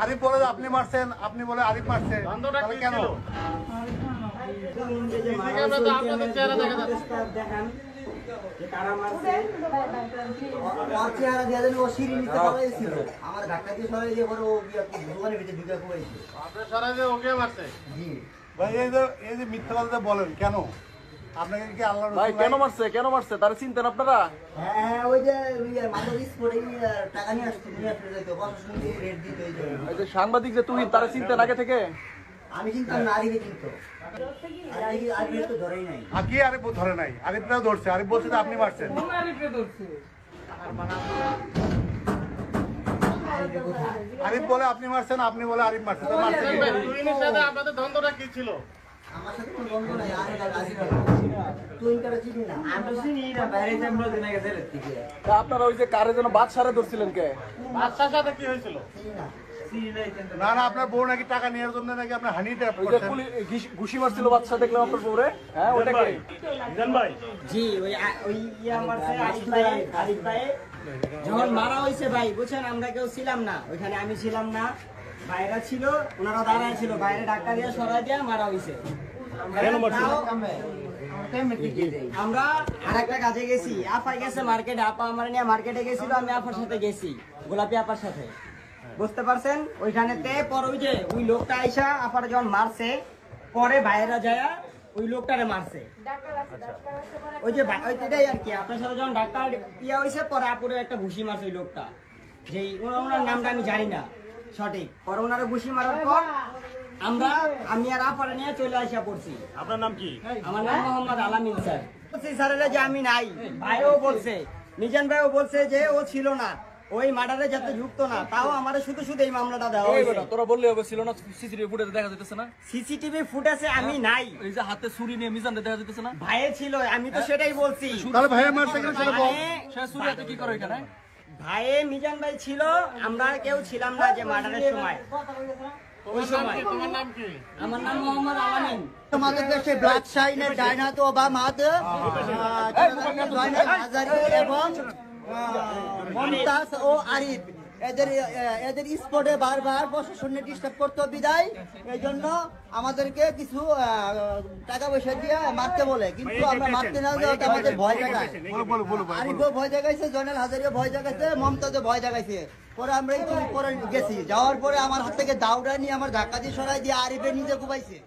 আরিফ বলে আপনি মারছেন, আপনি বলে আরিফ মারছে, তাহলে কেন? আমার ধাক্কা দিয়ে সরাই দিয়ে পরে ও দোকানের ভিতরে ঢুকে ঘুমাইছে। ভাই এই যে মিথ্যা কথা বলেন কেন? আপনাকে কি আল্লাহ ভাই কেন মারছে তারা চিনতেন আপনারা? হ্যাঁ ওই যে মাদক স্পোর্টে টাকা নিয়ে আসতো, নিয়ে আসতে যাইতো, প্রশাসন দিয়ে রেট দিত। এই যে সাংবাদিক যে তুহিন তারা চিনতেন আগে থেকে? আমি চিন্তা না, আরিফে চিনতো, আরিফ তো ধরেই নাই। কি আরিফ ধরে নাই? আরিফরাও ধরছে, আরিফ বলছে যে আপনি মারছেন। আরিফ বলে আপনি মারছেন, আপনি বলে আরিফ মারছেন, তো মারছে কে? আপনাদের দ্বন্দ্বটা কি ছিল? আমার সাথে কোনো বন্ধু নাই, তুই কারা চিনি না, আমি চিনি না, বাইরে আমরা দিনে গেছে থেকে। তা আপনারা ওই যে কারে যেন বাদশারে ধরছিলেন কে? বাদশার সাথে কি হয়েছিল? চিনি না। না না, আপনার বউ নাকি টাকা নেওয়ার জন্য নাকি আপনার হানি ট্র্যাপ ওই যে করছেন। ঘুষি মারছিল বাদশা দেখলাম আপনার পরে। হ্যাঁ ওটা কে? মিজান ভাই জি ওই মারছে আরিফ ভাই যখন মারা হয়েছে ভাই বুঝছেন, আমরা কেউ ছিলাম না ওইখানে, আমি ছিলাম না, বাইরে ছিল, ওনারা দাঁড়ায় ছিল, বাইরে ধাক্কা দিয়ে সরাই দিয়ে মারা হয়েছে। আমরা আরেকটা কাজে গেছি, আপা গেছে মার্কেটে, আপা আমার নিয়ে মার্কেটে গেছিল, আমি আপার সাথে গেছি, গোলাপি আপার সাথে, বুঝতে পারছেন? ওইখানেতে পরে ওই যে ওই লোকটা আইসা আপার যখন মারছে, পরে বাইরে যায় ওই লোকটারে মারছে। ওই যে ওইটাই আর কি, আপনার সাথে যখন ডাক্তার ইয়া হয়েছে, পরে আপুরে একটা ঘুষি মারছে ওই লোকটা, যে ওনার নামটা আমি জানি না সঠিক। পরে ওনারা ঘুষি মারার পর আমি আর আপারে নিয়ে চলে আসা পড়ছি। আপনার নাম কি? আমার নাম মোহাম্মদ আলামিন স্যার। বলছি স্যারেরা যে আমি নাই, ভাইও বলছে, মিজান ভাইও বলছে যে ও ছিল না, ওই মার্ডারে যাতে যুক্ত না, তাও আমাদের শুধু এই মামলাটা দেওয়া হয়েছে। তোরা বললে হবে, ছিল না? সিসিটিভি ফুটেজে দেখা যাইতেছে না? সিসিটিভি ফুটেজে আমি নাই। এই যে হাতে ছুরি নিয়ে মিজান দেখা যাইতেছে না? ভাইয়ে ছিল, আমি তো সেটাই বলছি। তাহলে ভাইয়া মারছে কেন সেটা বল। সে ছুরি হাতে কি করে এখানে? ভাইয়ে মিজান ভাই ছিল, আমরা কেউ ছিলাম না যে মার্ডারের সময়। ওই সময় তোমার নাম কি? আমার নাম মোহাম্মদ আলামিন। আমাদের দেশে ব্লাড সাইনের ডাইনাত ওবামাদ হাজারি এবং মমতাজ ও আরিফ এদের স্পটে বারবার প্রশাসনে ডিস্টার্ব করতো বিদায়, এই জন্য আমাদেরকে কিছু টাকা পয়সা দিয়ে মারতে বলে, কিন্তু আমরা মারতে না যাওয়াতে আমাদের ভয় জাগায়। আরিফও ভয় জাগাইছে, জয়নাল হাজারিও ভয় জাগাইছে, মমতাজও ভয় জাগাইছে। পরে আমরা পরে গেছি, যাওয়ার পরে আমার হাত থেকে দাউড়া নিয়ে আমার ধাক্কা দিয়ে সরাই দিয়ে আরিফে নিজে ঘুমাইছে।